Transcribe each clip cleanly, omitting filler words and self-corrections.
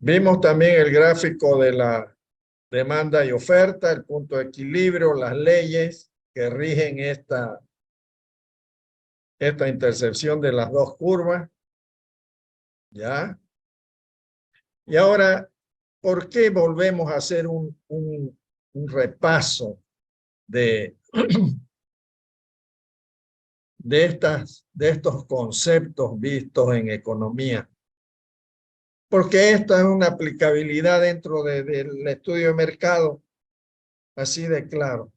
Vimos también el gráfico de la demanda y oferta, el punto de equilibrio, las leyes que rigen esta intersección de las dos curvas. ¿Ya? Y ahora, ¿por qué volvemos a hacer un repaso de, de estos conceptos vistos en economía? Porque esta es una aplicabilidad dentro del estudio de mercado, así de claro.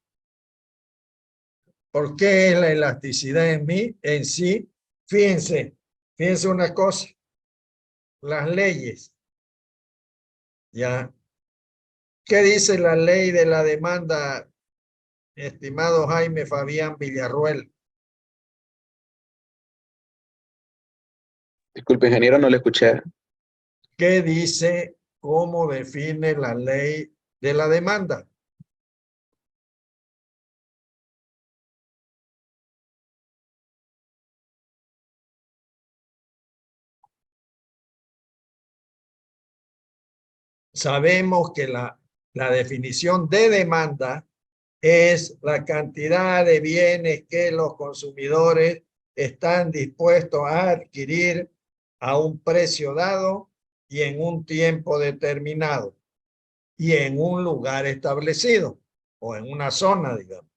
¿Por qué es la elasticidad en sí? Fíjense una cosa, las leyes, ¿ya? ¿Qué dice la ley de la demanda, estimado Jaime Fabián Villarruel? Disculpe, ingeniero, no le escuché. ¿Qué dice, cómo define la ley de la demanda? Sabemos que la definición de demanda es la cantidad de bienes que los consumidores están dispuestos a adquirir a un precio dado y en un tiempo determinado y en un lugar establecido o en una zona, digamos.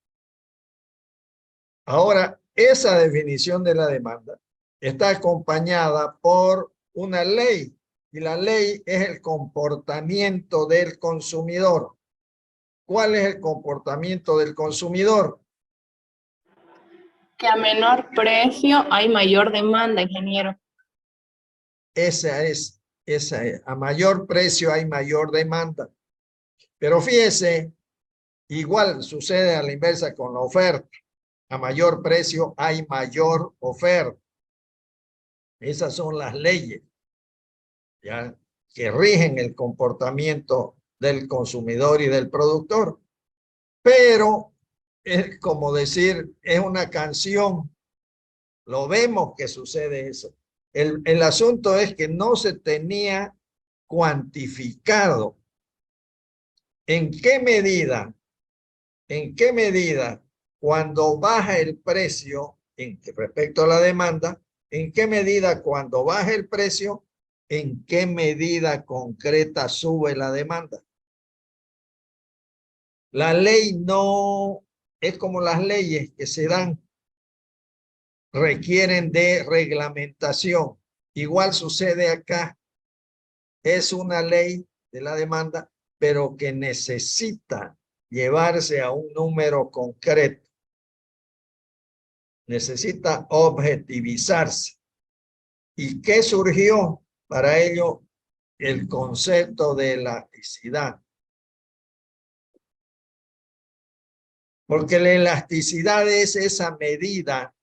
Ahora, esa definición de la demanda está acompañada por una ley y la ley es el comportamiento del consumidor. ¿Cuál es el comportamiento del consumidor? Que a menor precio hay mayor demanda, ingeniero. Esa es. A mayor precio hay mayor demanda. Pero fíjese, igual sucede a la inversa con la oferta. A mayor precio hay mayor oferta. Esas son las leyes, ¿ya?, que rigen el comportamiento del consumidor y del productor. Pero es como decir, es una canción. Lo vemos que sucede eso. El asunto es que no se tenía cuantificado en qué medida cuando baja el precio respecto a la demanda, en qué medida cuando baja el precio, en qué medida concreta sube la demanda. La ley no es como las leyes que se dan, requieren de reglamentación. Igual sucede acá. Es una ley de la demanda, pero que necesita llevarse a un número concreto. Necesita objetivizarse. ¿Y qué surgió para ello? El concepto de elasticidad. Porque la elasticidad es esa medida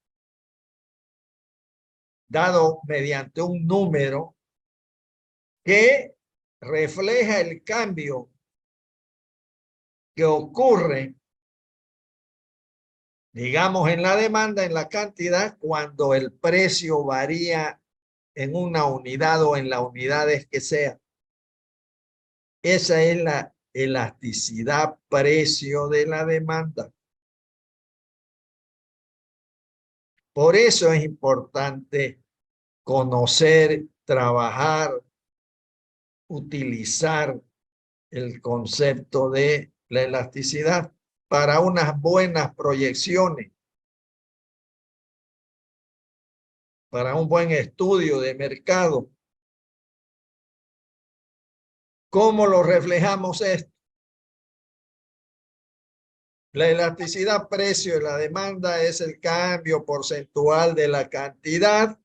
dado mediante un número que refleja el cambio que ocurre, digamos, en la demanda, en la cantidad, cuando el precio varía en una unidad o en las unidades que sea. Esa es la elasticidad precio de la demanda. Por eso es importante conocer, trabajar, utilizar el concepto de la elasticidad para unas buenas proyecciones, para un buen estudio de mercado. ¿Cómo lo reflejamos esto? La elasticidad precio de la demanda es el cambio porcentual de la cantidad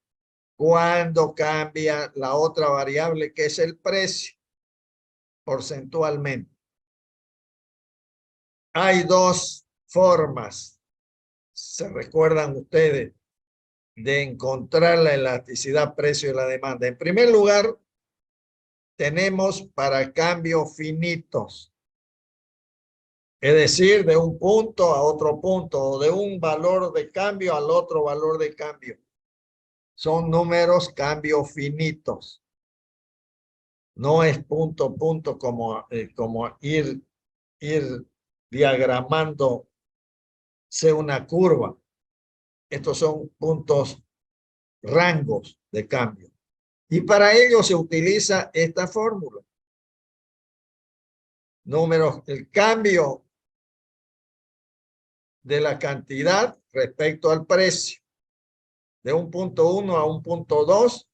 cuando cambia la otra variable que es el precio porcentualmente. Hay dos formas, se recuerdan ustedes, de encontrar la elasticidad precio de la demanda. En primer lugar, tenemos para cambios finitos. Es decir, de un punto a otro punto, o de un valor de cambio al otro valor de cambio. Son números cambios finitos. No es punto a punto como ir diagramándose una curva. Estos son puntos, rangos de cambio. Y para ello se utiliza esta fórmula. Números, el cambio de la cantidad respecto al precio. De un punto 1 a un punto 2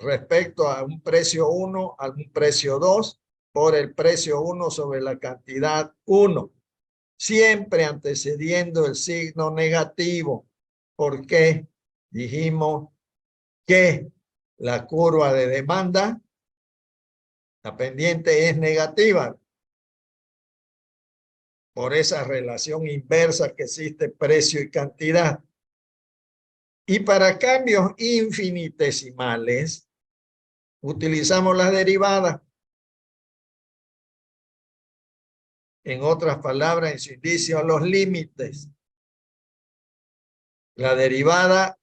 respecto a un precio 1 a un precio 2 por el precio 1 sobre la cantidad 1. Siempre antecediendo el signo negativo. ¿Por qué? Dijimos que la curva de demanda, la pendiente es negativa por esa relación inversa que existe precio y cantidad. Y para cambios infinitesimales, utilizamos las derivadas. En otras palabras, en su indicio, los límites. La derivada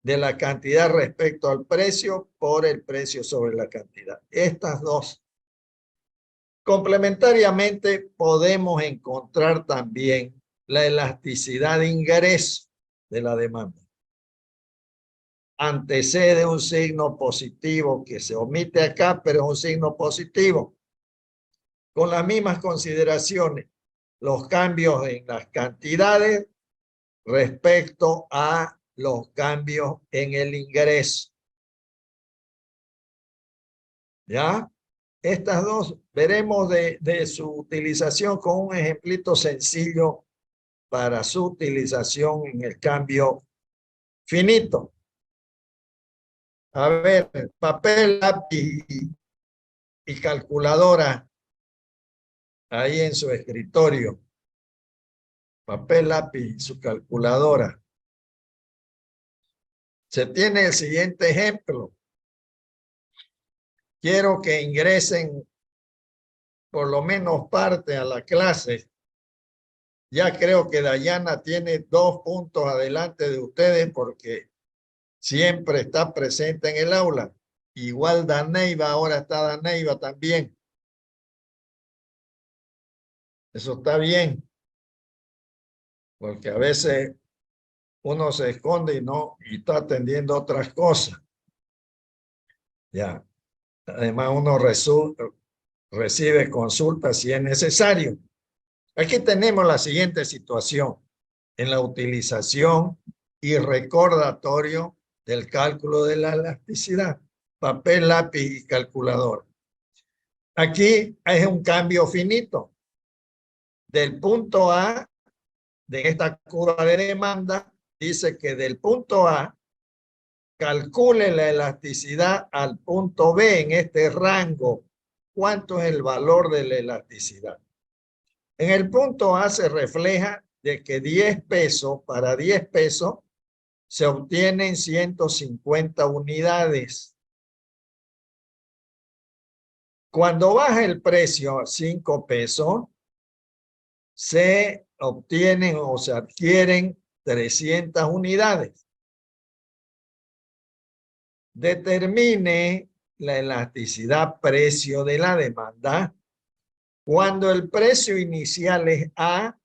de la cantidad respecto al precio por el precio sobre la cantidad. Estas dos. Complementariamente, podemos encontrar también la elasticidad de ingreso de la demanda. Antecede un signo positivo que se omite acá, pero es un signo positivo. Con las mismas consideraciones, los cambios en las cantidades respecto a los cambios en el ingreso. ¿Ya? Estas dos veremos de su utilización con un ejemplito sencillo para su utilización en el cambio finito. A ver, papel, lápiz y calculadora ahí en su escritorio. Papel, lápiz, su calculadora. Se tiene el siguiente ejemplo. Quiero que ingresen por lo menos parte a la clase. Ya creo que Dayana tiene 2 puntos adelante de ustedes porque siempre está presente en el aula. Igual Daneiva, ahora está Daneiva también. Eso está bien. Porque a veces uno se esconde y está atendiendo otras cosas. Ya. Además uno recibe consultas si es necesario. Aquí tenemos la siguiente situación en la utilización y recordatorio del cálculo de la elasticidad. Papel, lápiz y calculadora. Aquí es un cambio finito. Del punto A, de esta curva de demanda, dice que del punto A, calcule la elasticidad al punto B en este rango. ¿Cuánto es el valor de la elasticidad? En el punto A se refleja de que 10 pesos, para 10 pesos, se obtienen 150 unidades. Cuando baja el precio a 5 pesos, se obtienen o se adquieren 300 unidades. Determine la elasticidad precio de la demanda cuando el precio inicial es A,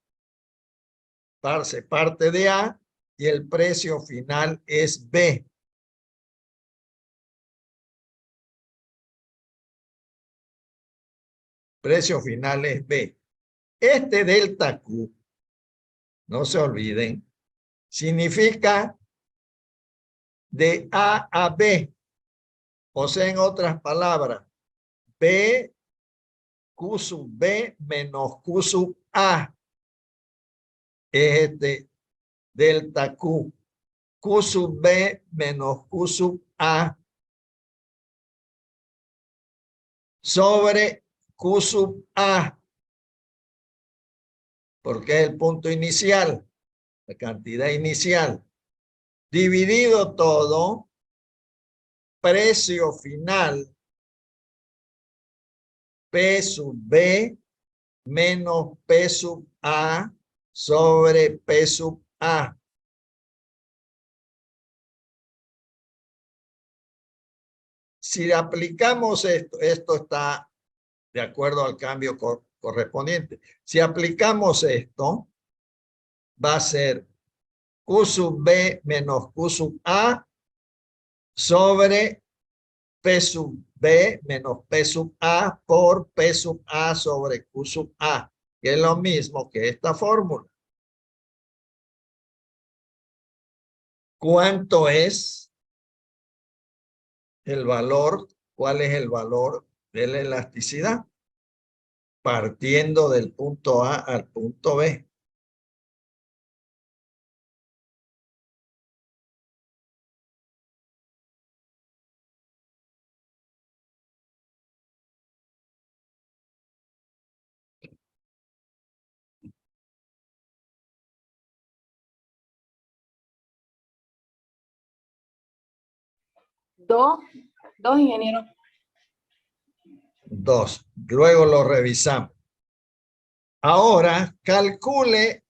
parte de A, y el precio final es B. Precio final es B. Este delta Q, no se olviden, significa de A a B. O sea, en otras palabras, B, Q sub B menos Q sub A. Es este delta Q. Q sub B menos Q sub A sobre Q sub A, porque es el punto inicial, la cantidad inicial, dividido todo, precio final, P sub B menos P sub A sobre P sub A. si aplicamos esto está de acuerdo al cambio correspondiente. Si aplicamos esto, va a ser Q sub B menos Q sub A sobre P sub B menos P sub A por P sub A sobre Q sub A, que es lo mismo que esta fórmula. ¿Cuánto es el valor? ¿Cuál es el valor de la elasticidad? Partiendo del punto A al punto B. Dos, ingeniero. 2. Luego lo revisamos. Ahora calcule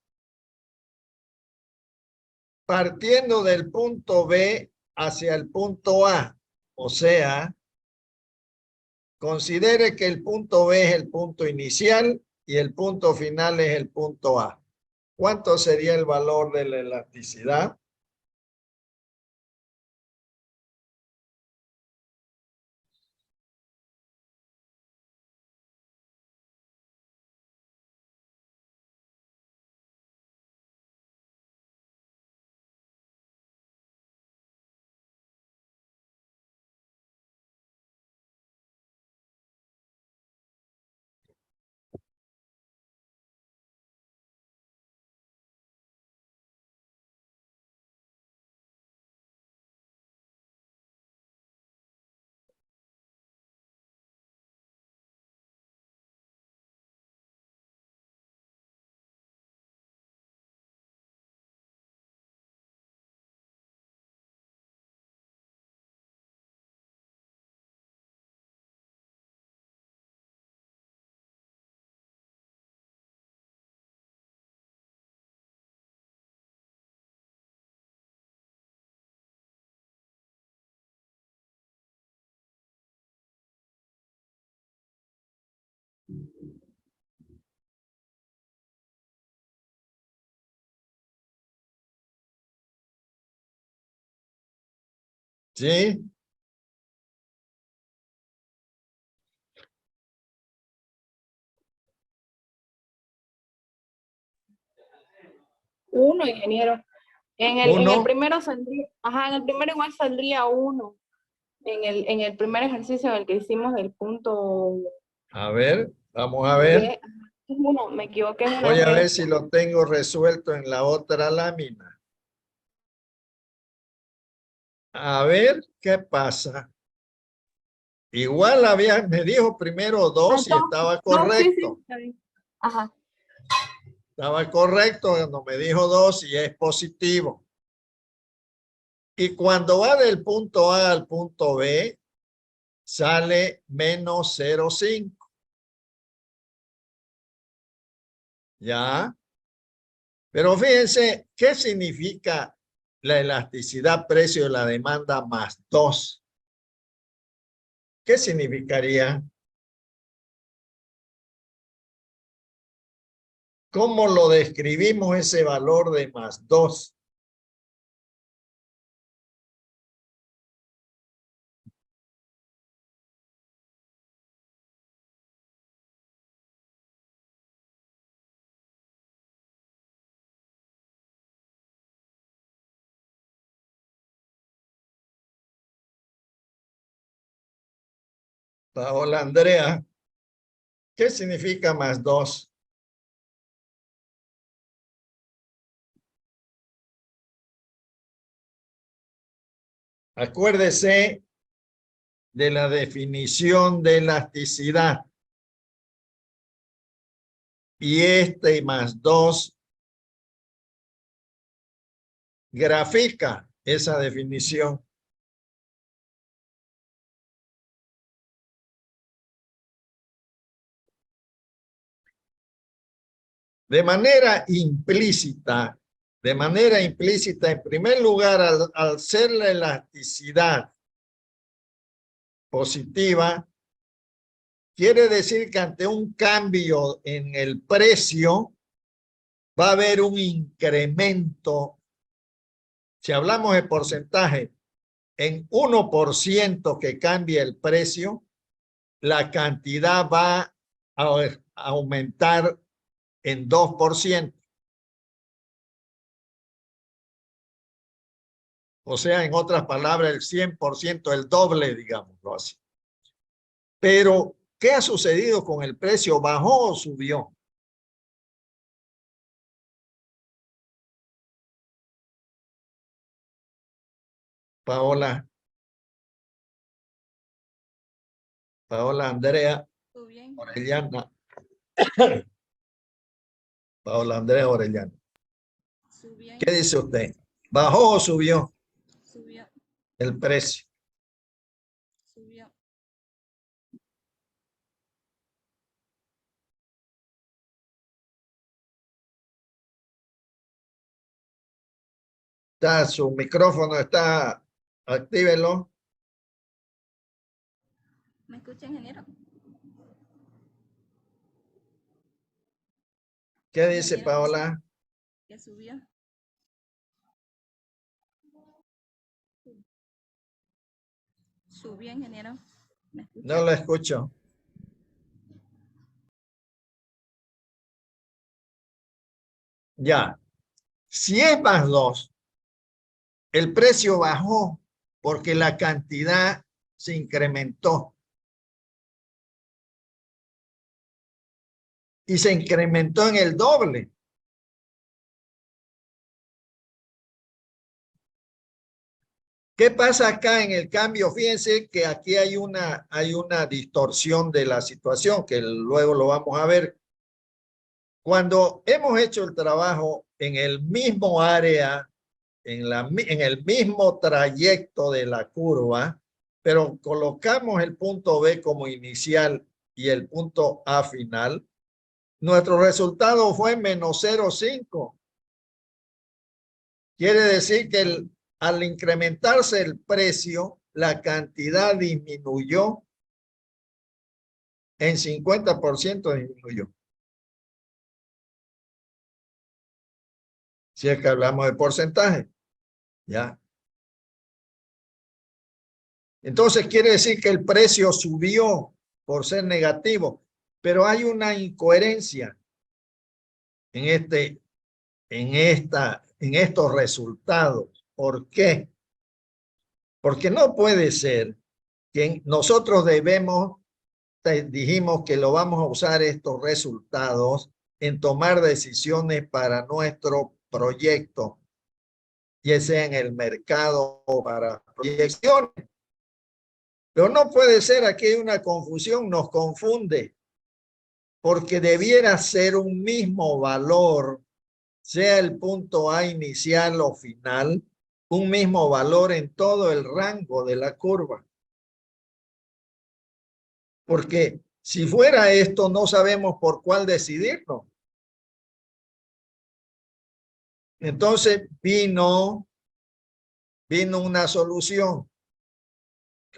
partiendo del punto B hacia el punto A. O sea, considere que el punto B es el punto inicial y el punto final es el punto A. ¿Cuánto sería el valor de la elasticidad? ¿Sí? Uno, ingeniero. En el Uno. primero saldría, ajá, en el primero igual saldría uno. En el primer ejercicio en el que hicimos el punto A ver, vamos a ver. B, es uno, me equivoqué en una Voy a ver vez. si lo tengo resuelto en la otra lámina. A ver qué pasa. Igual me dijo primero 2 y estaba No, sí, sí, correcto. está bien. Ajá. Estaba correcto cuando me dijo 2 y es positivo. Y cuando va del punto A al punto B, sale menos 0,5. ¿Ya? Pero fíjense, ¿qué significa la elasticidad precio de la demanda más 2? ¿Qué significaría? ¿Cómo lo describimos ese valor de más 2? Paola Andrea, ¿qué significa más 2? Acuérdese de la definición de elasticidad. Y este más 2 grafica esa definición. De manera implícita, en primer lugar, al ser la elasticidad positiva, quiere decir que ante un cambio en el precio va a haber un incremento. Si hablamos de porcentaje, en 1% que cambie el precio, la cantidad va a aumentar en 2%. O sea, en otras palabras, el 100%, el doble, digámoslo así. Pero, ¿qué ha sucedido con el precio? ¿Bajó o subió? Paola, Andrea, Orellana. Paola, Andrea, Orellana. ¿Qué dice usted? ¿Bajó o subió? Subió. El precio. Subió. Su micrófono está, actívelo. ¿Me escucha, ingeniero? ¿Qué dice Paola? Que subió. Subió, ingeniero. ¿Me escucha? No lo escucho. Ya. Si es más 2, el precio bajó porque la cantidad se incrementó. Y se incrementó en el doble. ¿Qué pasa acá en el cambio? Fíjense que aquí hay una distorsión de la situación que luego lo vamos a ver. Cuando hemos hecho el trabajo en el mismo área, en el mismo trayecto de la curva, pero colocamos el punto B como inicial y el punto A final, nuestro resultado fue menos 0,5. Quiere decir que al incrementarse el precio, la cantidad disminuyó en 50%, disminuyó. Si es que hablamos de porcentaje, ¿ya? Entonces quiere decir que el precio subió por ser negativo, pero hay una incoherencia en estos resultados. ¿Por qué? Porque no puede ser que nosotros dijimos que lo vamos a usar estos resultados en tomar decisiones para nuestro proyecto, ya sea en el mercado o para proyecciones. Pero no puede ser, aquí hay una confusión, nos confunde, porque debiera ser un mismo valor, sea el punto A inicial o final, un mismo valor en todo el rango de la curva. Porque si fuera esto, no sabemos por cuál decidirnos. Entonces vino una solución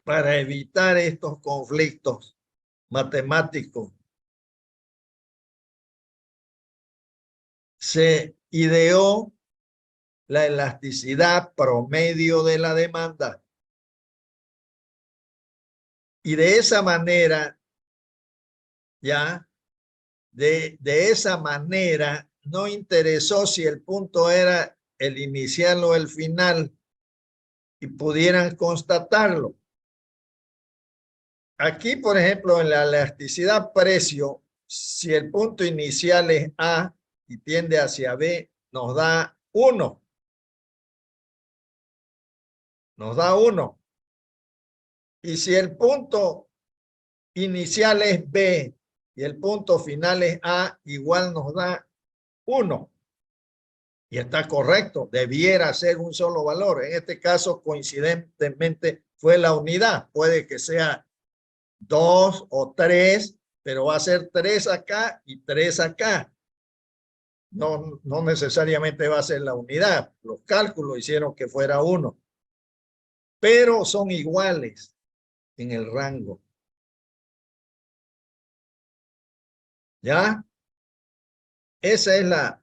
para evitar estos conflictos matemáticos. Se ideó la elasticidad promedio de la demanda. Y de esa manera, ya, de esa manera, no interesó si el punto era el inicial o el final y pudieran constatarlo. Aquí, por ejemplo, en la elasticidad precio, si el punto inicial es A y tiende hacia B, nos da 1. Nos da 1. Y si el punto inicial es B y el punto final es A, igual nos da 1. Y está correcto, debiera ser un solo valor. En este caso, coincidentemente, fue la unidad. Puede que sea 2 o 3, pero va a ser 3 acá y 3 acá. No necesariamente va a ser la unidad. Los cálculos hicieron que fuera 1. Pero son iguales. en el rango. ¿Ya? Esa es la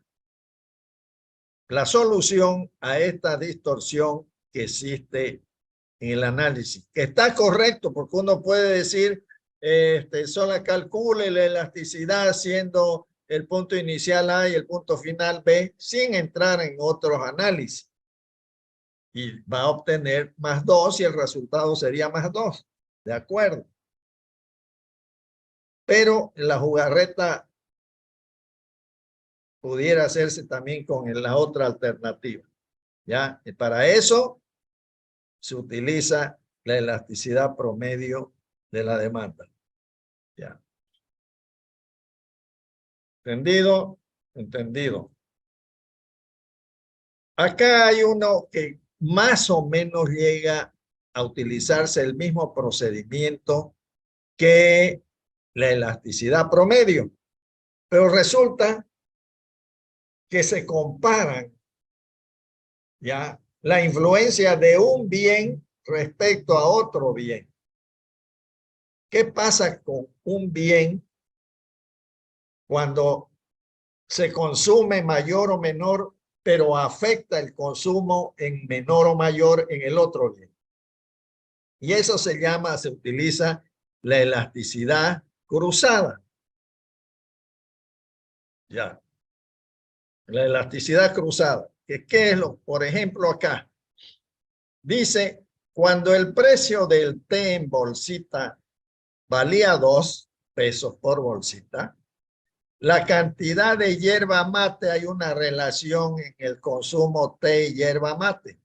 solución a esta distorsión que existe en el análisis. Que está correcto porque uno puede decir, solo calcule la elasticidad siendo el punto inicial A y el punto final B sin entrar en otros análisis. Y va a obtener más 2 y el resultado sería más 2. ¿De acuerdo? Pero la jugarreta pudiera hacerse también con la otra alternativa. ¿Ya? Y para eso se utiliza la elasticidad promedio de la demanda. ¿Ya? ¿Entendido? Entendido. Acá hay uno que más o menos llega a utilizarse el mismo procedimiento que la elasticidad promedio, pero resulta que se comparan ya la influencia de un bien respecto a otro bien. ¿Qué pasa con un bien cuando se consume mayor o menor, pero afecta el consumo en menor o mayor en el otro bien? Y eso se utiliza la elasticidad cruzada. Ya. La elasticidad cruzada. ¿Qué es lo? Por ejemplo, acá dice, cuando el precio del té en bolsita valía 2 pesos por bolsita, la cantidad de yerba mate, hay una relación en el consumo té y yerba mate,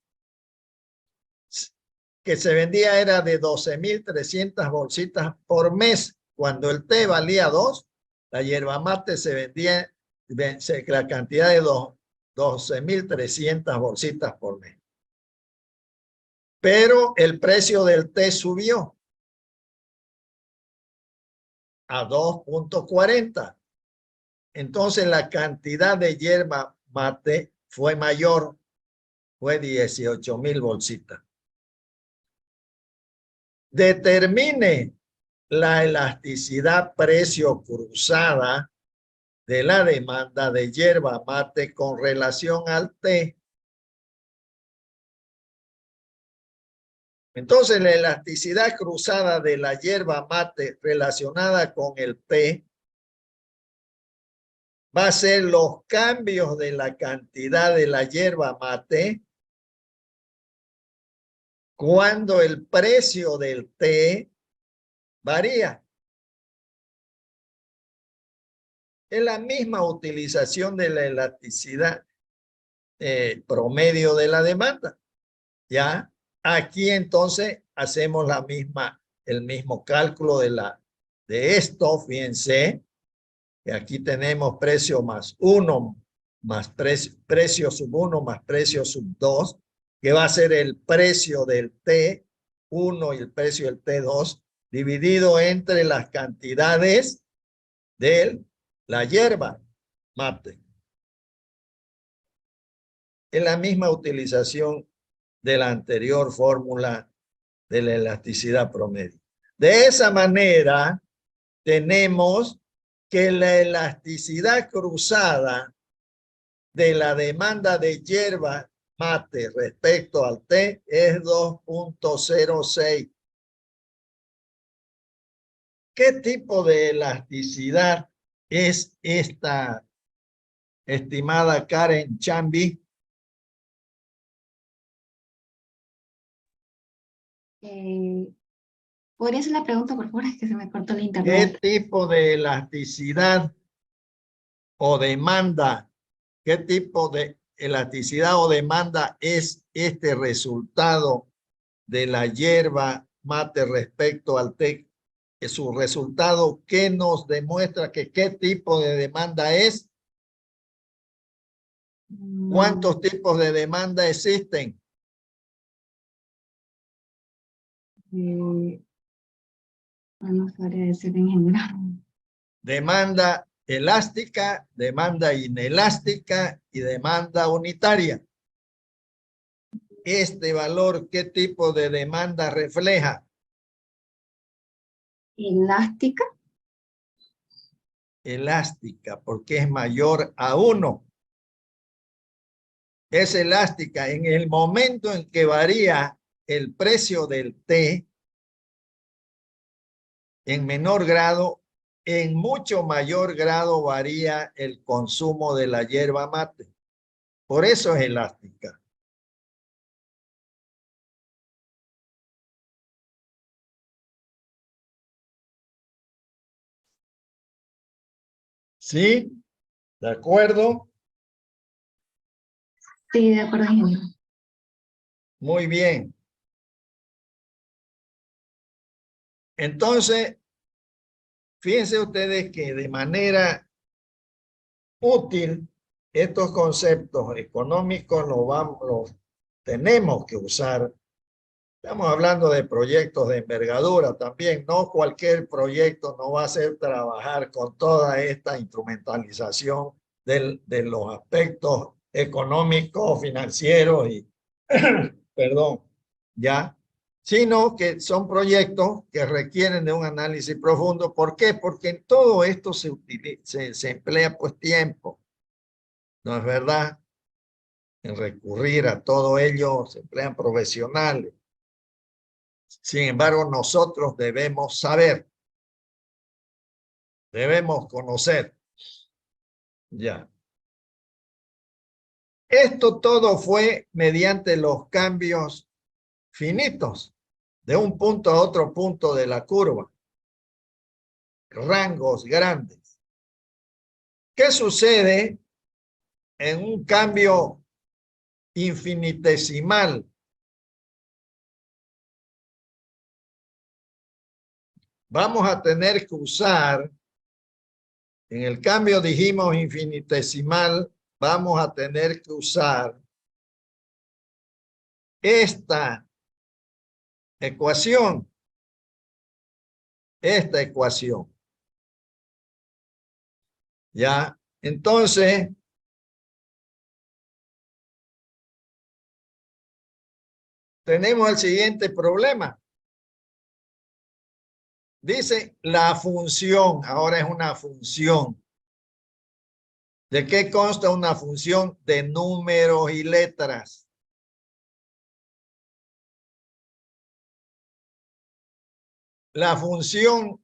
que se vendía era de 12.300 bolsitas por mes. Cuando el té valía 2, la yerba mate se vendía la cantidad de 12.300 bolsitas por mes. Pero el precio del té subió a 2.40. Entonces la cantidad de yerba mate fue mayor, fue 18.000 bolsitas. Determine la elasticidad precio cruzada de la demanda de yerba mate con relación al té. Entonces la elasticidad cruzada de la yerba mate relacionada con el té va a ser los cambios de la cantidad de la yerba mate cuando el precio del té varía. Es la misma utilización de la elasticidad promedio de la demanda. ¿Ya? Aquí entonces hacemos el mismo cálculo de esto. Fíjense que aquí tenemos precio más 1 más precio sub 1 más precio sub 2, que va a ser el precio del T1 y el precio del T2 dividido entre las cantidades de la yerba mate. Es la misma utilización de la anterior fórmula de la elasticidad promedio. De esa manera, tenemos que la elasticidad cruzada de la demanda de yerba mate respecto al té es 2.06. ¿Qué tipo de elasticidad es esta, estimada Karen Chambi? ¿Podría hacer la pregunta, por favor? Es que se me cortó el ¿Qué internet. tipo de elasticidad o demanda, qué tipo de elasticidad o demanda es este resultado de la yerba mate respecto al té? Es su resultado que nos demuestra que qué tipo de demanda es. ¿Cuántos tipos de demanda existen? No sabría decir en general. Demanda elástica, demanda inelástica y demanda unitaria. Este valor, ¿qué tipo de demanda refleja? Elástica. Elástica, porque es mayor a 1. Es elástica en el momento en que varía el precio del té en menor grado, en mucho mayor grado varía el consumo de la yerba mate. Por eso es elástica. ¿Sí? ¿De acuerdo? Sí, de acuerdo, ingeniero. Muy bien. Entonces, fíjense ustedes que de manera útil estos conceptos económicos los tenemos que usar. Estamos hablando de proyectos de envergadura también. No cualquier proyecto nos va a hacer trabajar con toda esta instrumentalización de los aspectos económicos, financieros y, perdón, ya, sino que son proyectos que requieren de un análisis profundo. ¿Por qué? Porque en todo esto se emplea pues tiempo, ¿no es verdad? En recurrir a todo ello se emplean profesionales. Sin embargo, nosotros debemos saber, debemos conocer. Ya. Esto todo fue mediante los cambios finitos de un punto a otro punto de la curva. Rangos grandes. ¿Qué sucede en un cambio infinitesimal? Vamos a tener que usar, en el cambio dijimos infinitesimal, vamos a tener que usar esta ecuación. ¿Ya? Entonces, tenemos el siguiente problema. Dice la función, ahora es una función. ¿De qué consta una función? De números y letras. La función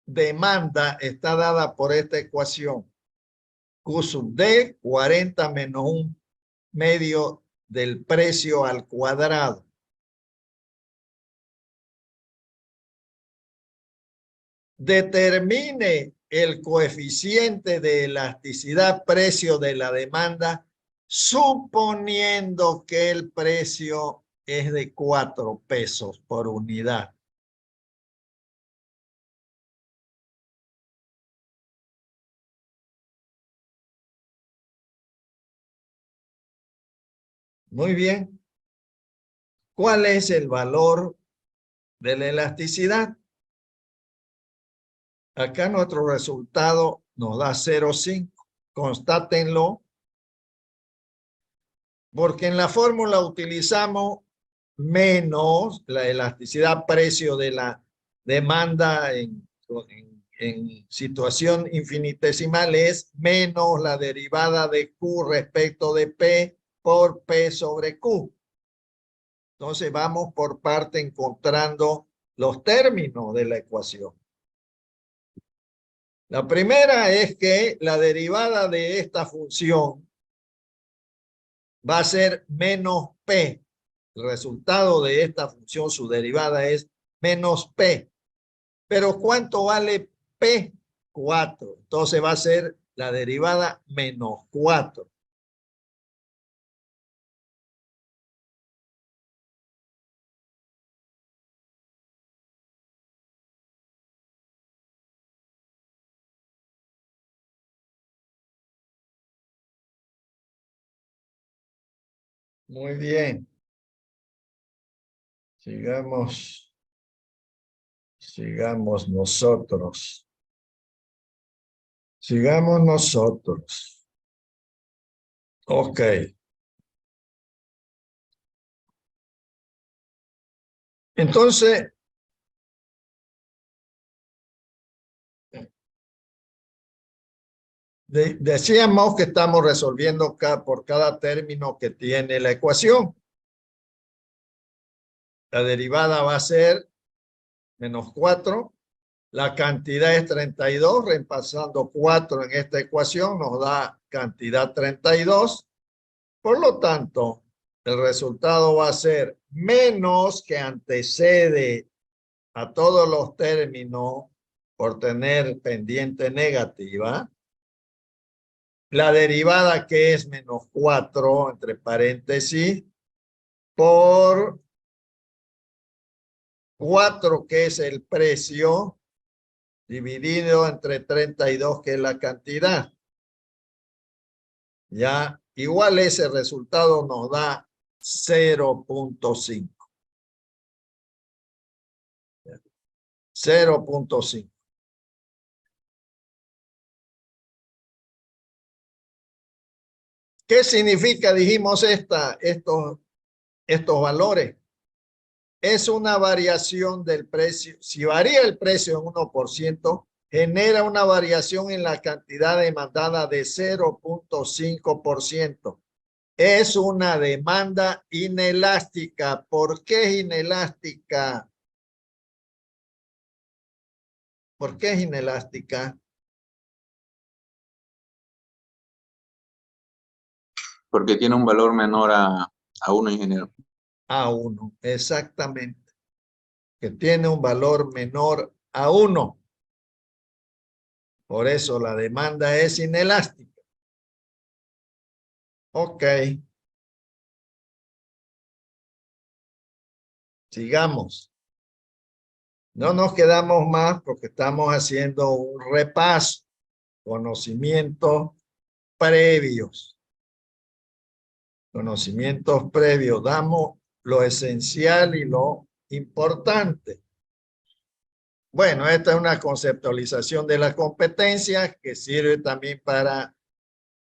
demanda está dada por esta ecuación. Q sub D, 40 menos 1 medio del precio al cuadrado. Determine el coeficiente de elasticidad precio de la demanda, suponiendo que el precio es de 4 pesos por unidad. Muy bien. ¿Cuál es el valor de la elasticidad? Acá nuestro resultado nos da 0,5. Constátenlo. Porque en la fórmula utilizamos menos la elasticidad precio de la demanda en situación infinitesimal es menos la derivada de Q respecto de P por P sobre Q. Entonces vamos por parte encontrando los términos de la ecuación. La primera es que la derivada de esta función va a ser menos P. El resultado de esta función, su derivada es menos P. Pero ¿cuánto vale P? 4. Entonces va a ser la derivada menos 4. Muy bien. Sigamos nosotros. Sigamos nosotros. Ok. Entonces, Decíamos que estamos resolviendo por cada término que tiene la ecuación. La derivada va a ser menos 4. La cantidad es 32. Reemplazando 4 en esta ecuación nos da cantidad 32. Por lo tanto, el resultado va a ser menos, que antecede a todos los términos por tener pendiente negativa. La derivada, que es menos 4, entre paréntesis, por 4, que es el precio, dividido entre 32, que es la cantidad. Ya, igual ese resultado nos da 0.5. 0.5. ¿Qué significa, dijimos, estos valores? Es una variación del precio. Si varía el precio en 1%, genera una variación en la cantidad demandada de 0.5%. Es una demanda inelástica. ¿Por qué es inelástica? ¿Por qué es inelástica? Porque tiene un valor menor a 1, ingeniero. A 1, exactamente. Que tiene un valor menor a 1. Por eso la demanda es inelástica. Ok. Sigamos. No nos quedamos más porque estamos haciendo un repaso. Conocimientos previos. Conocimientos previos. Damos lo esencial y lo importante. Bueno, esta es una conceptualización de las competencias que sirve también para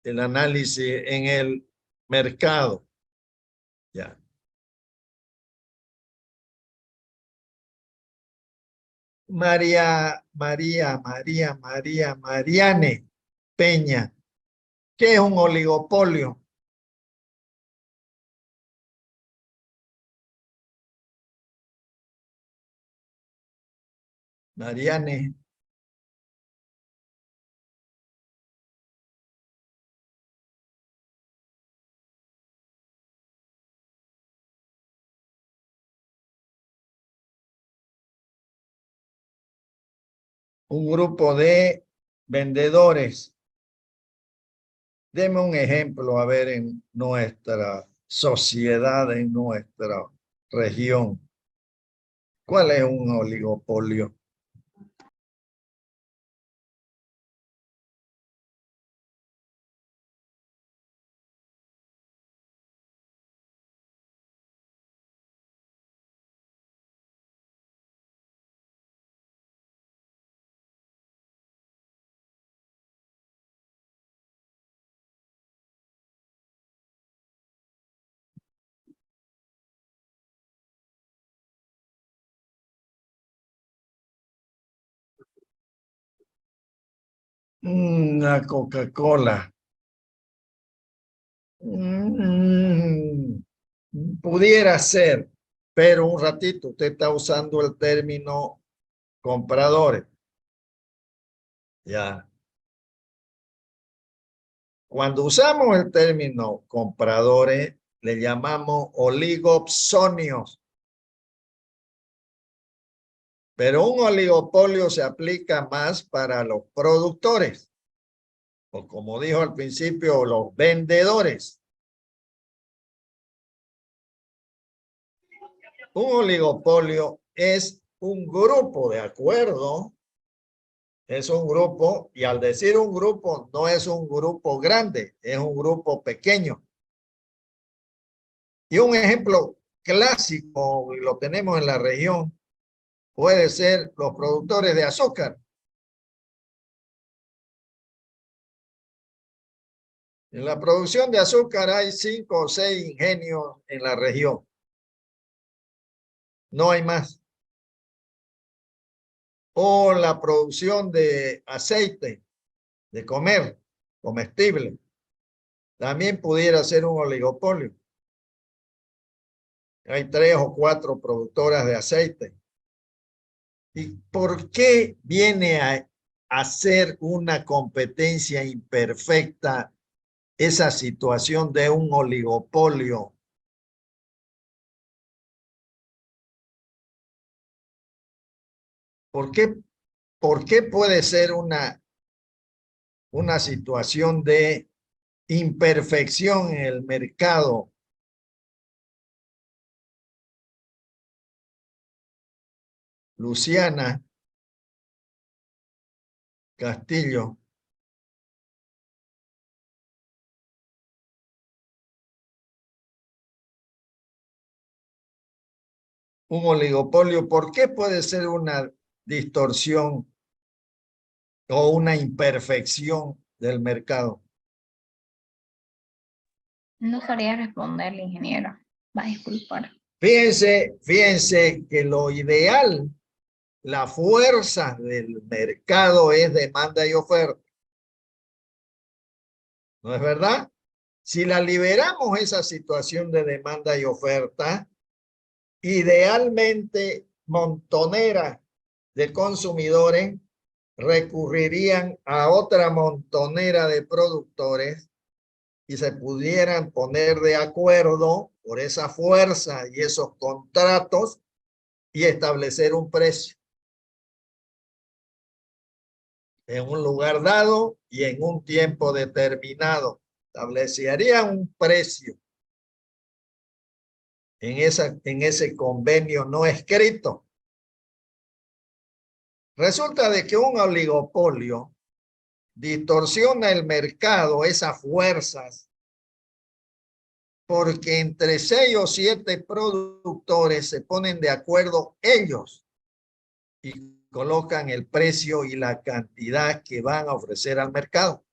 el análisis en el mercado. Ya. Mariane Peña. ¿Qué es un oligopolio? Mariane. Un grupo de vendedores. Deme un ejemplo, a ver, en nuestra sociedad, en nuestra región. ¿Cuál es un oligopolio? La Coca-Cola. Pudiera ser, pero un ratito, usted está usando el término compradores. Ya. Cuando usamos el término compradores, le llamamos oligopsonios. Pero un oligopolio se aplica más para los productores, o como dijo al principio, los vendedores. Un oligopolio es un grupo, ¿de acuerdo? Es un grupo, y al decir un grupo, no es un grupo grande, es un grupo pequeño. Y un ejemplo clásico, y lo tenemos en la región, puede ser los productores de azúcar. En la producción de azúcar hay 5 o 6 ingenios en la región. No hay más. O la producción de aceite de comer, comestible. También pudiera ser un oligopolio. Hay 3 o 4 productoras de aceite. ¿Y por qué viene a ser una competencia imperfecta esa situación de un oligopolio? ¿Por qué puede ser una situación de imperfección en el mercado? Luciana Castillo. Un oligopolio, ¿por qué puede ser una distorsión o una imperfección del mercado? No sabría responderle, ingeniero. Va a disculpar. Fíjense que lo ideal, la fuerza del mercado es demanda y oferta. ¿No es verdad? Si la liberamos esa situación de demanda y oferta, idealmente montonera de consumidores recurrirían a otra montonera de productores y se pudieran poner de acuerdo por esa fuerza y esos contratos y establecer un precio en un lugar dado y en un tiempo determinado. Establecerían un precio en ese convenio no escrito. Resulta de que un oligopolio distorsiona el mercado, esas fuerzas, porque entre 6 o 7 productores se ponen de acuerdo ellos y colocan el precio y la cantidad que van a ofrecer al mercado.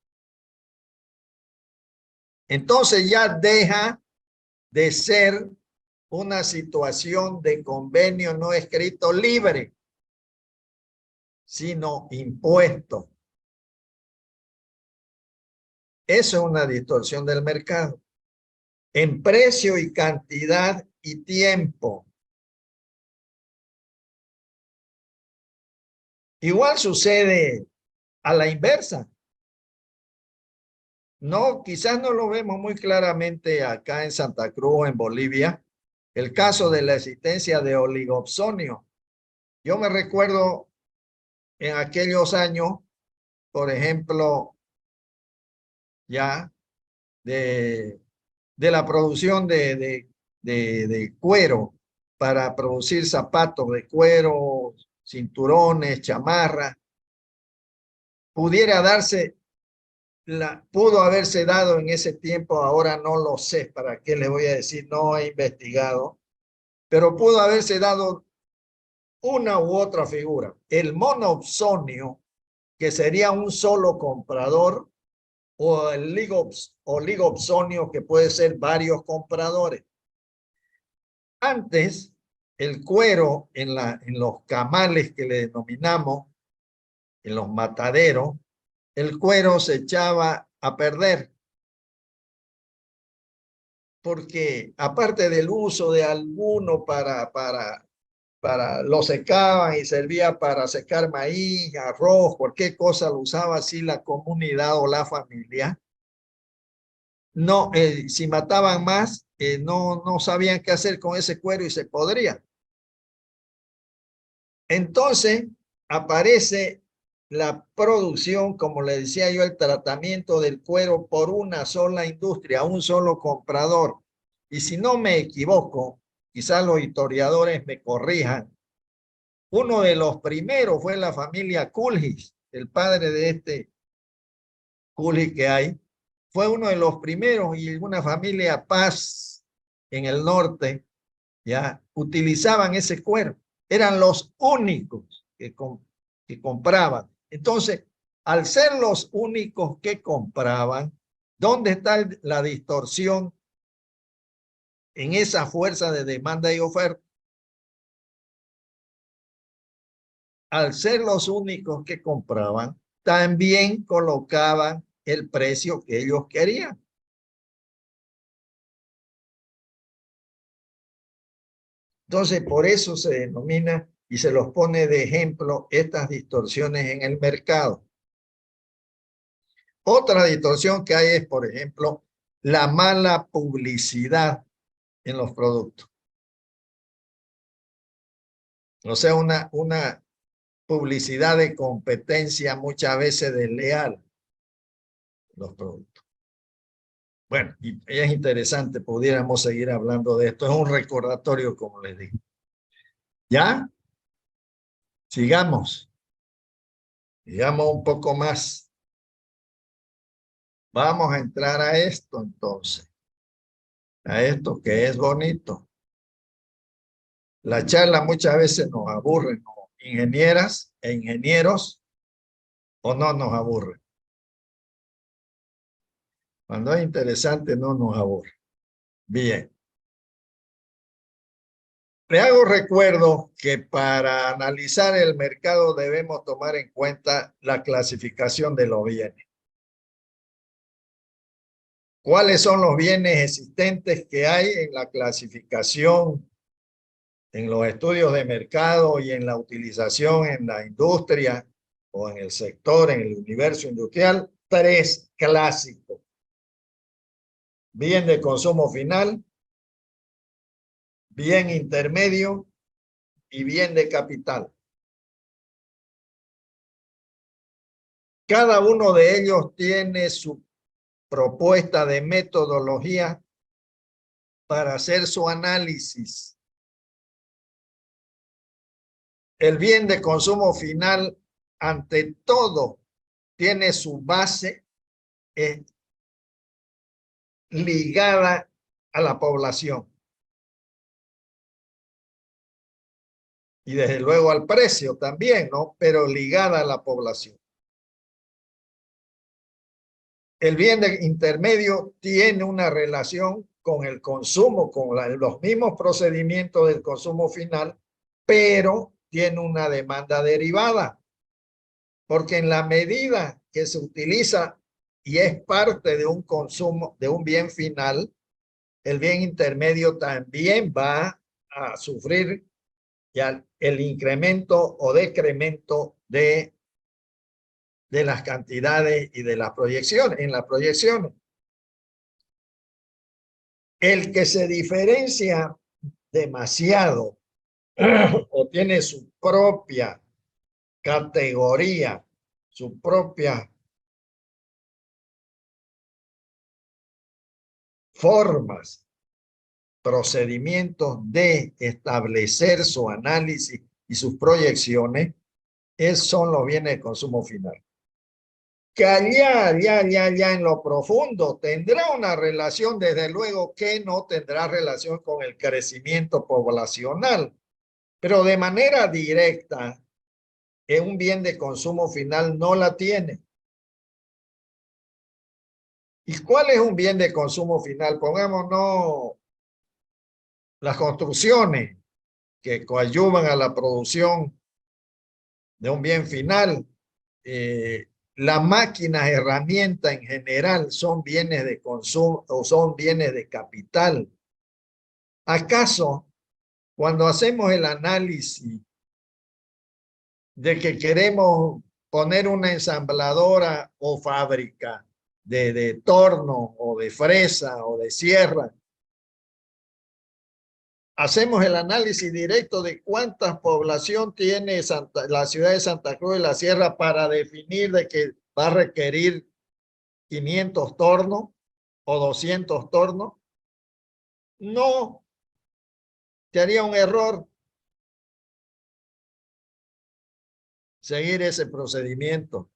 Entonces ya deja de ser una situación de convenio no escrito libre, sino impuesto. Eso es una distorsión del mercado. En precio y cantidad y tiempo. Igual sucede a la inversa. No, quizás no lo vemos muy claramente acá en Santa Cruz, en Bolivia, el caso de la existencia de oligopsonio. Yo me recuerdo en aquellos años, por ejemplo, ya de la producción de cuero para producir zapatos de cuero, cinturones, chamarras, pudo haberse dado en ese tiempo, ahora no lo sé, para qué le voy a decir, no he investigado, pero pudo haberse dado una u otra figura. El monopsonio, que sería un solo comprador, o el oligopsonio, que puede ser varios compradores. Antes, el cuero en los camales que le denominamos, en los mataderos, el cuero se echaba a perder. Porque aparte del uso de alguno lo secaban y servía para secar maíz, arroz, cualquier cosa lo usaba así la comunidad o la familia. No, si mataban más, no sabían qué hacer con ese cuero y se podría. Entonces aparece la producción, como le decía yo, el tratamiento del cuero por una sola industria, un solo comprador. Y si no me equivoco, quizás los historiadores me corrijan, uno de los primeros fue la familia Coolidge, el padre de este Coolidge que hay, fue uno de los primeros, y una familia Paz en el norte, ya utilizaban ese cuero. Eran los únicos que compraban. Entonces, al ser los únicos que compraban, ¿dónde está la distorsión en esa fuerza de demanda y oferta? Al ser los únicos que compraban, también colocaban el precio que ellos querían. Entonces, por eso se denomina y se los pone de ejemplo estas distorsiones en el mercado. Otra distorsión que hay es, por ejemplo, la mala publicidad en los productos. O sea, una publicidad de competencia muchas veces desleal en los productos. Bueno, y es interesante, pudiéramos seguir hablando de esto. Es un recordatorio, como les digo. ¿Ya? Sigamos. Sigamos un poco más. Vamos a entrar a esto entonces. A esto que es bonito. La charla muchas veces nos aburre, ¿no? Ingenieras e ingenieros, o no nos aburre. Cuando es interesante no nos aburre. Bien. Le hago recuerdo que para analizar el mercado debemos tomar en cuenta la clasificación de los bienes. ¿Cuáles son los bienes existentes que hay en la clasificación, en los estudios de mercado y en la utilización en la industria o en el sector, en el universo industrial? Tres clásicos. Bien de consumo final, bien intermedio y bien de capital. Cada uno de ellos tiene su propuesta de metodología para hacer su análisis. El bien de consumo final, ante todo, tiene su base ligada a la población. Y desde luego al precio también, ¿no? Pero ligada a la población. El bien de intermedio tiene una relación con el consumo, con los mismos procedimientos del consumo final, pero tiene una demanda derivada. Porque en la medida que se utiliza y es parte de un consumo, de un bien final, el bien intermedio también va a sufrir ya el incremento o decremento de las cantidades y de las proyecciones, en las proyecciones. El que se diferencia demasiado o tiene su propia categoría, su propia formas, procedimientos de establecer su análisis y sus proyecciones, son los bienes de consumo final. Que allá en lo profundo tendrá una relación, desde luego que no tendrá relación con el crecimiento poblacional, pero de manera directa, un bien de consumo final no la tiene. ¿Y cuál es un bien de consumo final? Pongámonos las construcciones que coadyuvan a la producción de un bien final. Las máquinas, herramientas en general son bienes de consumo o son bienes de capital. ¿Acaso cuando hacemos el análisis de que queremos poner una ensambladora o fábrica de torno o de fresa o de sierra, hacemos el análisis directo de cuánta población tiene la ciudad de Santa Cruz de la Sierra para definir de que va a requerir 500 tornos o 200 tornos? No, te haría un error seguir ese procedimiento.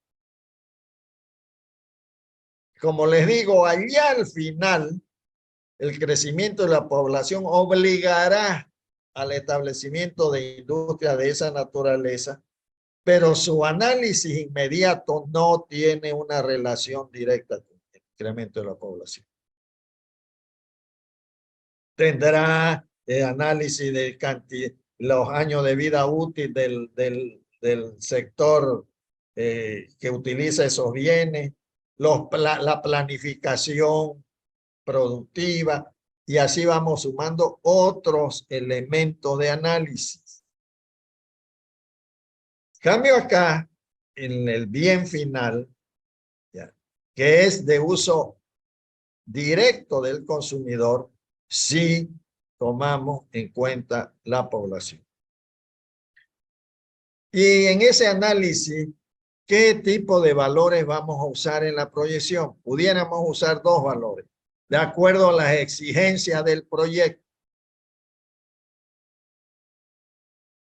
Como les digo, allá al final, el crecimiento de la población obligará al establecimiento de industrias de esa naturaleza, pero su análisis inmediato no tiene una relación directa con el incremento de la población. Tendrá análisis de los años de vida útil del sector que utiliza esos bienes, la planificación productiva, y así vamos sumando otros elementos de análisis. Cambio acá en el bien final, ¿ya?, que es de uso directo del consumidor si tomamos en cuenta la población. Y en ese análisis, ¿qué tipo de valores vamos a usar en la proyección? Pudiéramos usar dos valores, de acuerdo a las exigencias del proyecto.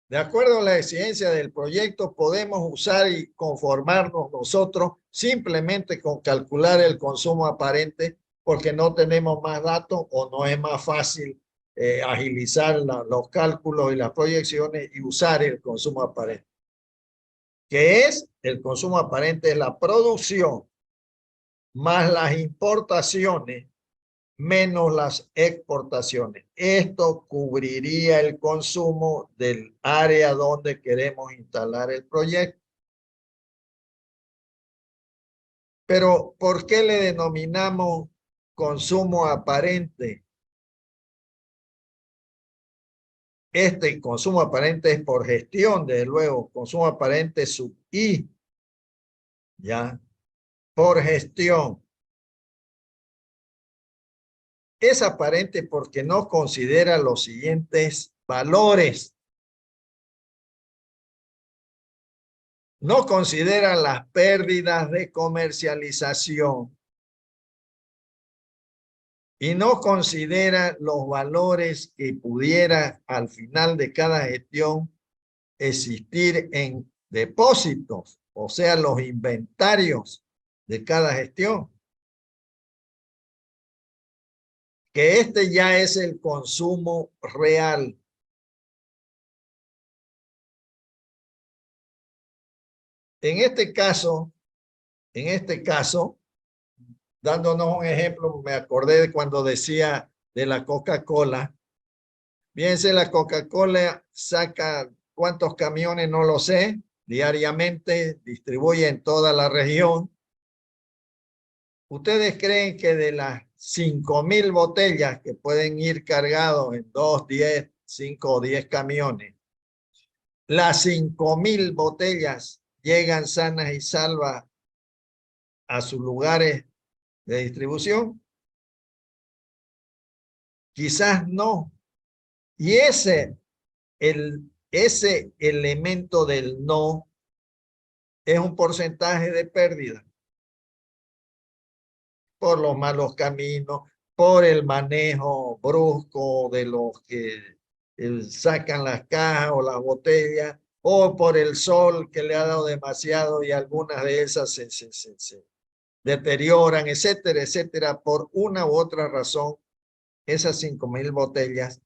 De acuerdo a la exigencia del proyecto, podemos usar y conformarnos nosotros simplemente con calcular el consumo aparente, porque no tenemos más datos o no es más fácil agilizar los cálculos y las proyecciones y usar el consumo aparente. ¿Qué es? El consumo aparente es la producción más las importaciones menos las exportaciones. Esto cubriría el consumo del área donde queremos instalar el proyecto. Pero, ¿por qué le denominamos consumo aparente? Este consumo aparente es por gestión, desde luego. Consumo aparente sub I, ¿ya? Por gestión. Es aparente porque no considera los siguientes valores. No considera las pérdidas de comercialización y no considera los valores que pudiera al final de cada gestión existir en depósitos, o sea, los inventarios de cada gestión. Que este ya es el consumo real. En este caso, dándonos un ejemplo, me acordé de cuando decía de la Coca-Cola. Fíjense, la Coca-Cola saca cuántos camiones, no lo sé, diariamente, distribuye en toda la región. ¿Ustedes creen que de las 5.000 botellas que pueden ir cargados en 2, 10, 5 o 10 camiones, las 5.000 botellas llegan sanas y salvas a sus lugares de distribución? Quizás no. Y ese elemento del no es un porcentaje de pérdida por los malos caminos, por el manejo brusco de los que sacan las cajas o las botellas, o por el sol que le ha dado demasiado y algunas de esas se deterioran, etcétera, etcétera. Por una u otra razón, esas 5.000 botellas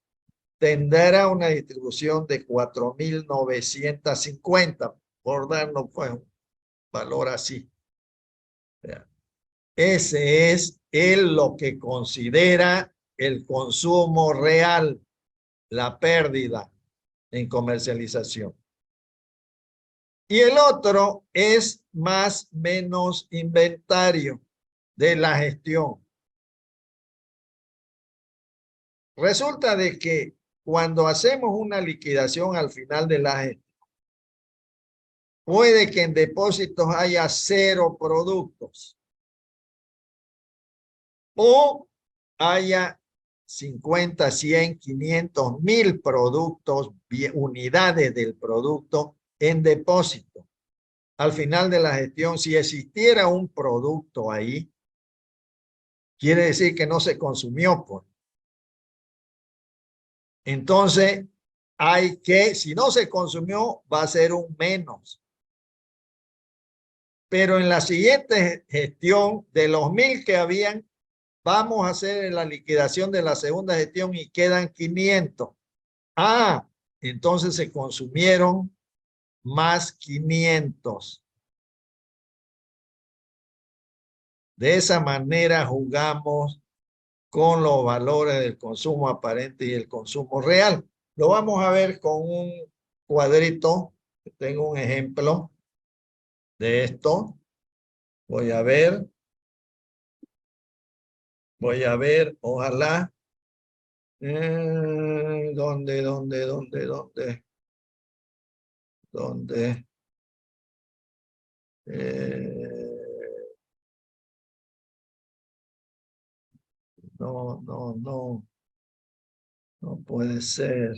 tendrá una distribución de 4.950, por darnos pues un valor así. Ese es lo que considera el consumo real, la pérdida en comercialización. Y el otro es más menos inventario de la gestión. Resulta de que cuando hacemos una liquidación al final de la gestión, puede que en depósitos haya 0 productos o haya 50, 100, 500, 1.000 productos, unidades del producto en depósito. Al final de la gestión, si existiera un producto ahí, quiere decir que no se consumió, pues. Entonces, hay que, si no se consumió, va a ser un menos. Pero en la siguiente gestión, de los 1.000 que habían, vamos a hacer la liquidación de la segunda gestión y quedan 500. Ah, entonces se consumieron más 500. De esa manera jugamos con los valores del consumo aparente y el consumo real. Lo vamos a ver con un cuadrito. Tengo un ejemplo de esto. Voy a ver. Voy a ver, ojalá. ¿Dónde? Eh, no. No puede ser.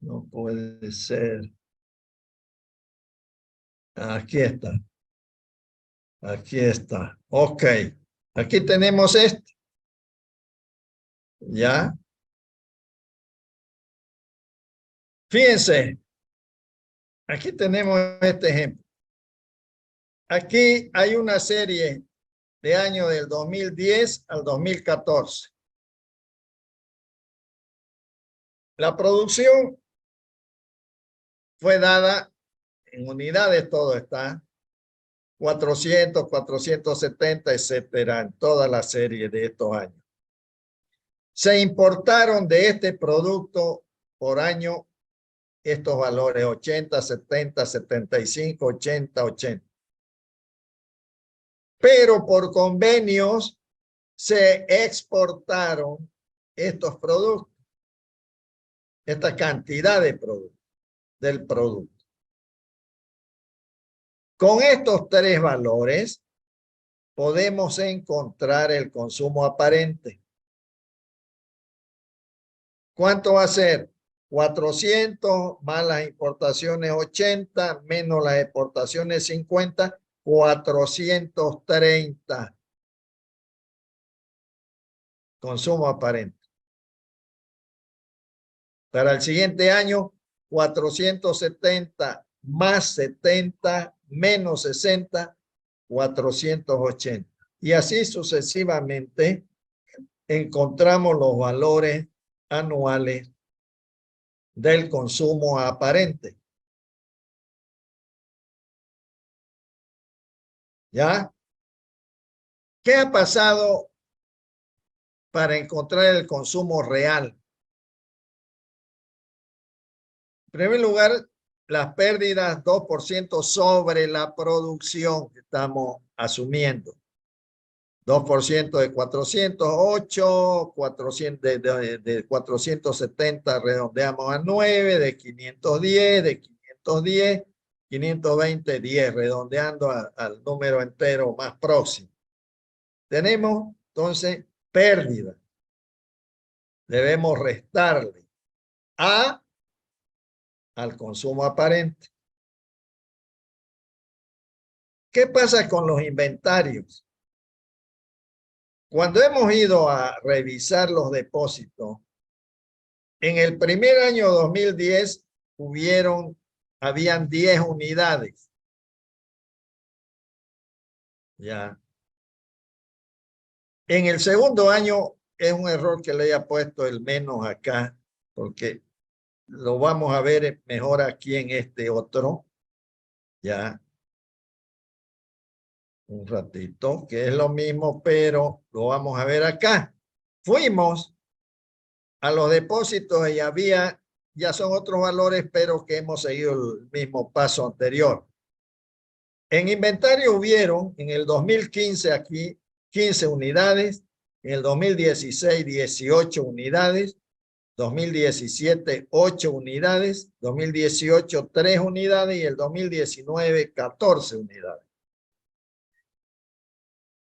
No puede ser. Aquí está. Aquí está. Ok. Aquí tenemos este. ¿Ya? Fíjense. Aquí tenemos este ejemplo. Aquí hay una serie de años del 2010 al 2014. La producción fue dada en unidades, todo está. 400, 470, etcétera, en toda la serie de estos años. Se importaron de este producto por año estos valores 80, 70, 75, 80, 80. Pero por convenios se exportaron estos productos, esta cantidad de productos, del producto. Con estos tres valores podemos encontrar el consumo aparente. ¿Cuánto va a ser? 400 más las importaciones 80, menos las exportaciones 50, 430. Consumo aparente. Para el siguiente año, 470 más 70 menos 60, 480. Y así sucesivamente encontramos los valores anuales del consumo aparente. ¿Ya? ¿Qué ha pasado para encontrar el consumo real? En primer lugar, las pérdidas 2% sobre la producción que estamos asumiendo. 2% de 408, 470 redondeamos a 9, de 510, de 510, 520, 10, redondeando al número entero más próximo. Tenemos entonces pérdida. Debemos restarle al consumo aparente. ¿Qué pasa con los inventarios? Cuando hemos ido a revisar los depósitos, en el primer año 2010 habían 10 unidades. Ya. En el segundo año es un error que le haya puesto el menos acá, porque lo vamos a ver mejor aquí en este otro. Ya. Un ratito, que es lo mismo, pero lo vamos a ver acá. Fuimos a los depósitos y ya son otros valores, pero que hemos seguido el mismo paso anterior. En inventario hubieron en el 2015 aquí 15 unidades, en el 2016 18 unidades, 2017 8 unidades, 2018 3 unidades y el 2019 14 unidades.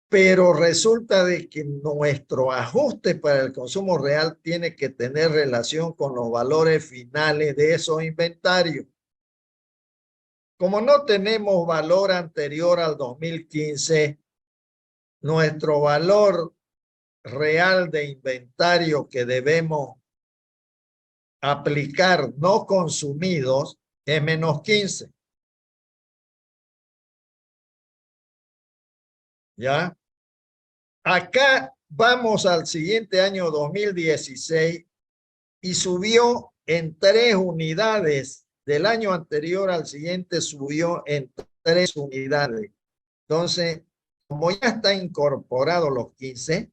Pero resulta de que nuestro ajuste para el consumo real tiene que tener relación con los valores finales de esos inventarios. Como no tenemos valor anterior al 2015, nuestro valor real de inventario que debemos aplicar no consumidos es menos 15. ¿Ya? Acá vamos al siguiente año 2016 y subió en 3 unidades. Del año anterior al siguiente subió en 3 unidades. Entonces, como ya está incorporado los 15,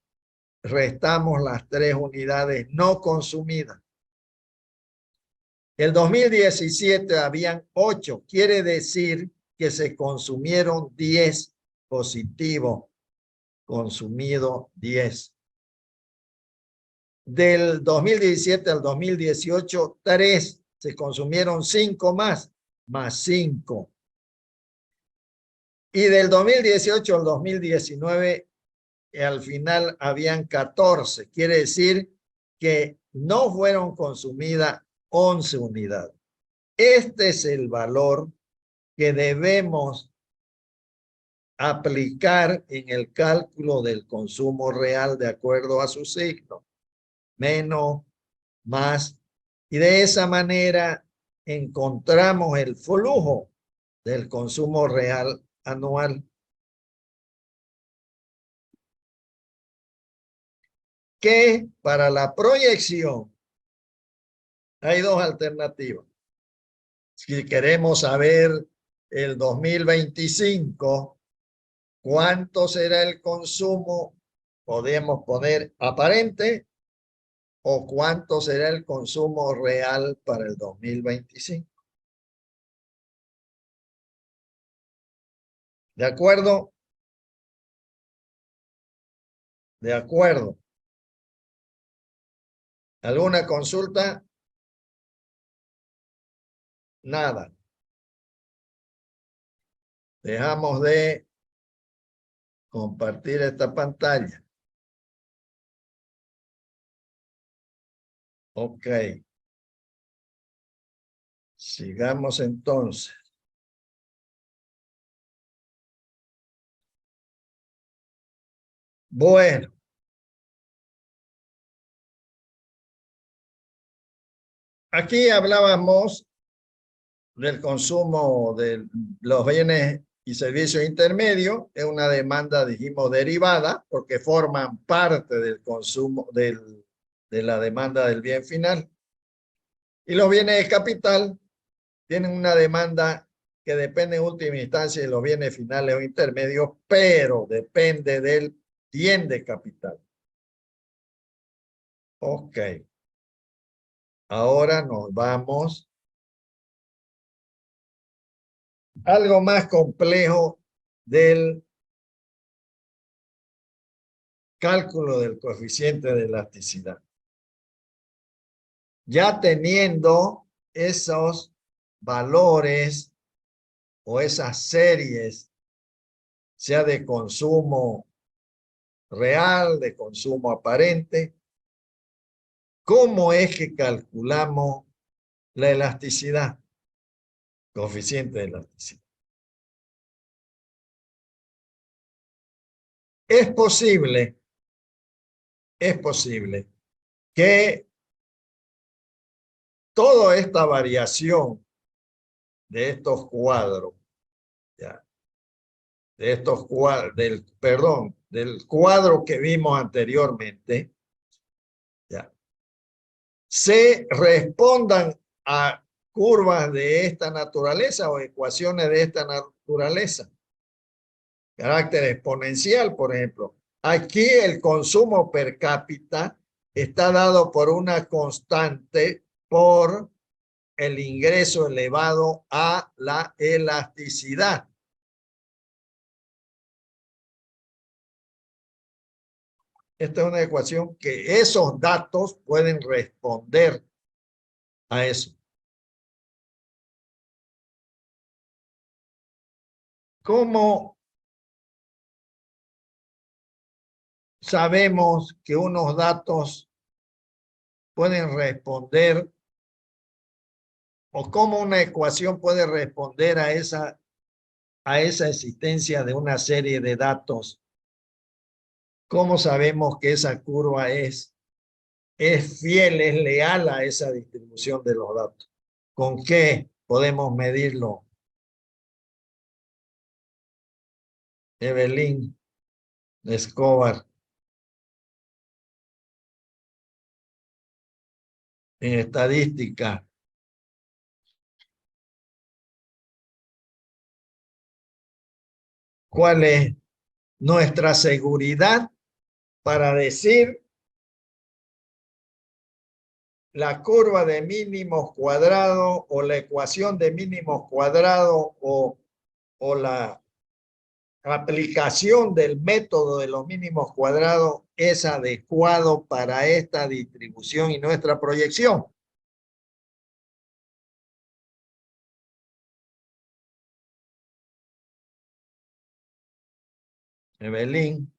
restamos las 3 unidades no consumidas. El 2017 habían 8, quiere decir que se consumieron 10 positivos consumido 10. Del 2017 al 2018, 3. Se consumieron 5 más 5. Y del 2018 al 2019, al final habían 14. Quiere decir que no fueron consumidas 11 unidades. Este es el valor que debemos aplicar en el cálculo del consumo real de acuerdo a su signo. Menos, más. Y de esa manera encontramos el flujo del consumo real anual. Que para la proyección hay dos alternativas. Si queremos saber el 2025, ¿cuánto será el consumo? Podemos poner aparente o cuánto será el consumo real para el 2025. ¿De acuerdo? De acuerdo. ¿Alguna consulta? Nada. Dejamos de compartir esta pantalla. Ok. Sigamos entonces. Bueno. Aquí hablábamos del consumo de los bienes y servicios intermedios. Es una demanda, dijimos, derivada, porque forman parte del consumo de la demanda del bien final. Y los bienes de capital tienen una demanda que depende en última instancia de los bienes finales o intermedios, pero depende del bien de capital. Ok. Ahora nos vamos a algo más complejo del cálculo del coeficiente de elasticidad. Ya teniendo esos valores o esas series, sea de consumo real, de consumo aparente, ¿cómo es que calculamos la elasticidad? Coeficiente de elasticidad. Es posible que toda esta variación de estos cuadros, ¿ya? De estos cuadros, del cuadro que vimos anteriormente, ¿ya? Se respondan a curvas de esta naturaleza o ecuaciones de esta naturaleza. Carácter exponencial, por ejemplo. Aquí el consumo per cápita está dado por una constante por el ingreso elevado a la elasticidad. Esta es una ecuación que esos datos pueden responder a eso. ¿Cómo sabemos que unos datos pueden responder o cómo una ecuación puede responder a esa existencia de una serie de datos? ¿Cómo sabemos que esa curva es fiel, es leal a esa distribución de los datos? ¿Con qué podemos medirlo? Evelyn Escobar. En estadística. ¿Cuál es nuestra seguridad para decir la curva de mínimos cuadrados o la ecuación de mínimos cuadrados o la aplicación del método de los mínimos cuadrados es adecuado para esta distribución y nuestra proyección? Evelyn,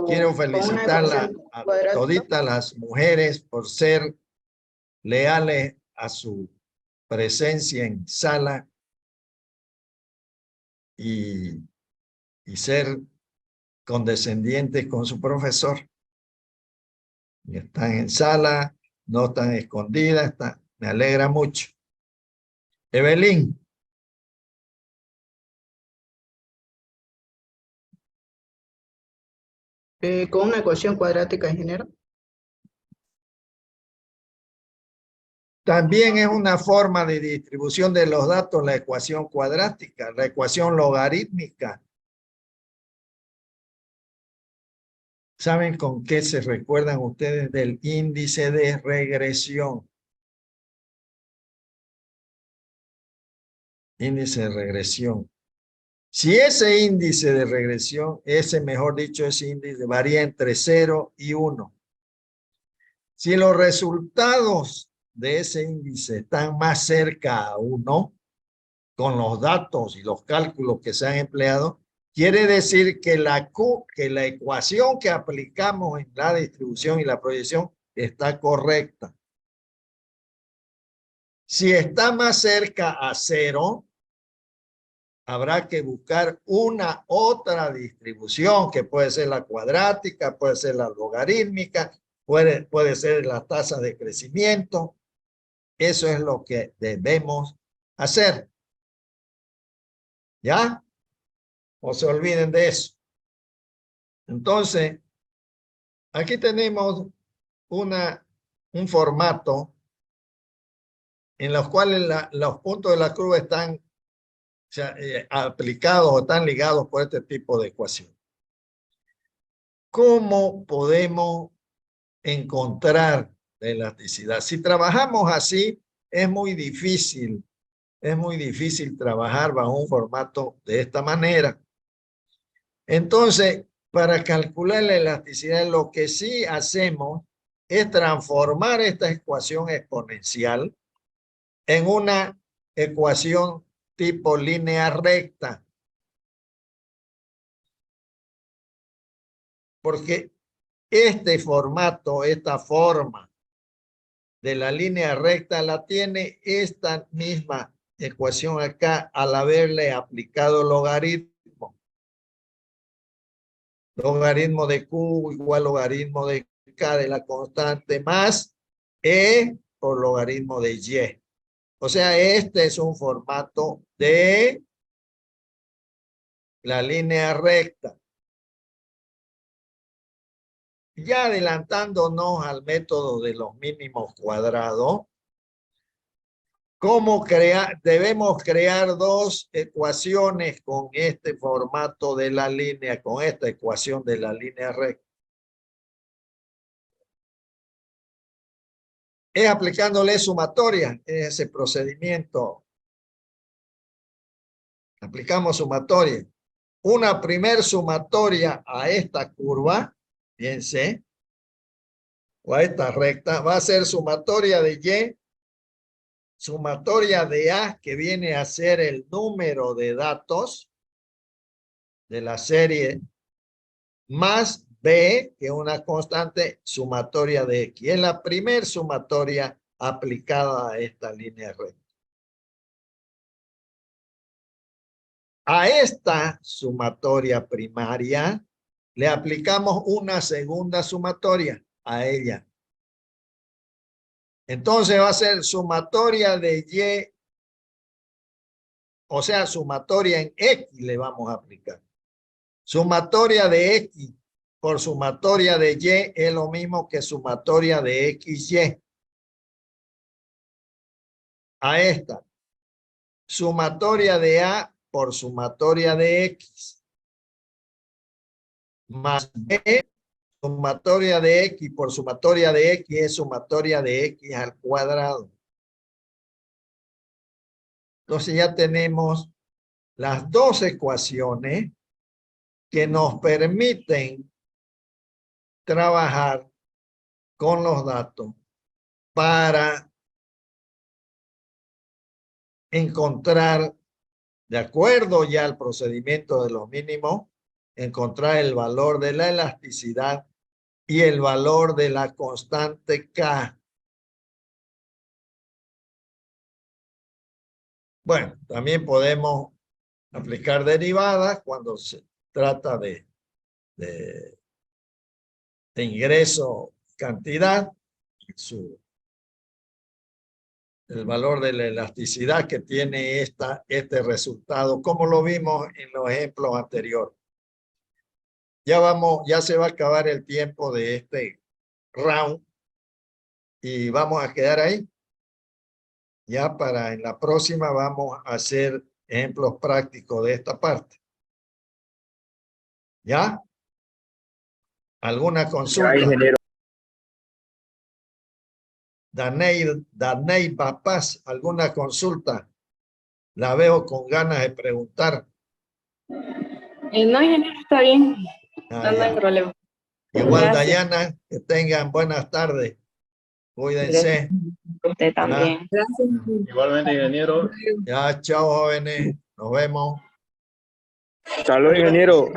quiero felicitar a toditas las mujeres por ser leales a su presencia en sala y ser condescendientes con su profesor. Y están en sala, no están escondidas, me alegra mucho. Evelyn. Con una ecuación cuadrática, ingeniero. También es una forma de distribución de los datos la ecuación cuadrática, la ecuación logarítmica. ¿Saben con qué se recuerdan ustedes del índice de regresión? Índice de regresión. Si ese índice de regresión, mejor dicho, ese índice varía entre 0 y 1. Si los resultados de ese índice están más cerca a 1, con los datos y los cálculos que se han empleado, quiere decir que la ecuación que aplicamos en la distribución y la proyección está correcta. Si está más cerca a 0, habrá que buscar una otra distribución, que puede ser la cuadrática, puede ser la logarítmica, puede ser la tasa de crecimiento. Eso es lo que debemos hacer. ¿Ya? No se olviden de eso. Entonces, aquí tenemos un formato en los cuales los puntos de la curva están aplicados o están ligados por este tipo de ecuación. ¿Cómo podemos encontrar la elasticidad? Si trabajamos así, es muy difícil trabajar bajo un formato de esta manera. Entonces, para calcular la elasticidad, lo que sí hacemos es transformar esta ecuación exponencial en una ecuación tipo línea recta. Porque este formato, esta forma de la línea recta la tiene esta misma ecuación acá al haberle aplicado logaritmo. Logaritmo de Q igual logaritmo de K de la constante más E por logaritmo de Y. O sea, este es un formato de la línea recta. Ya adelantándonos al método de los mínimos cuadrados, debemos crear dos ecuaciones con este formato de la línea, con esta ecuación de la línea recta. Es aplicándole sumatoria, es ese procedimiento. Aplicamos sumatoria. Una primer sumatoria a esta curva, fíjense, o a esta recta, va a ser sumatoria de Y, sumatoria de A, que viene a ser el número de datos de la serie, más B, que es una constante, sumatoria de X. Es la primer sumatoria aplicada a esta línea recta. A esta sumatoria primaria le aplicamos una segunda sumatoria a ella. Entonces va a ser sumatoria de Y, o sea, sumatoria en X le vamos a aplicar. Sumatoria de X por sumatoria de Y es lo mismo que sumatoria de XY. A esta. Sumatoria de A por sumatoria de X. Más B, sumatoria de X por sumatoria de X es sumatoria de X al cuadrado. Entonces ya tenemos las dos ecuaciones que nos permiten trabajar con los datos para encontrar, de acuerdo ya al procedimiento de los mínimos, encontrar el valor de la elasticidad y el valor de la constante K. Bueno, también podemos aplicar derivadas cuando se trata de ingreso cantidad, el valor de la elasticidad que tiene este resultado, como lo vimos en los ejemplos anteriores. Ya se va a acabar el tiempo de este round y vamos a quedar ahí. Ya para en la próxima vamos a hacer ejemplos prácticos de esta parte. ¿Ya? ¿Alguna consulta? Daney Papás, ¿alguna consulta? La veo con ganas de preguntar. No, ingeniero, está bien. No hay Ya. problema. Igual, Gracias. Dayana, que tengan buenas tardes. Cuídense. Usted también. Igualmente, ingeniero. Ya, chao, jóvenes. Nos vemos. Saludos, ingeniero.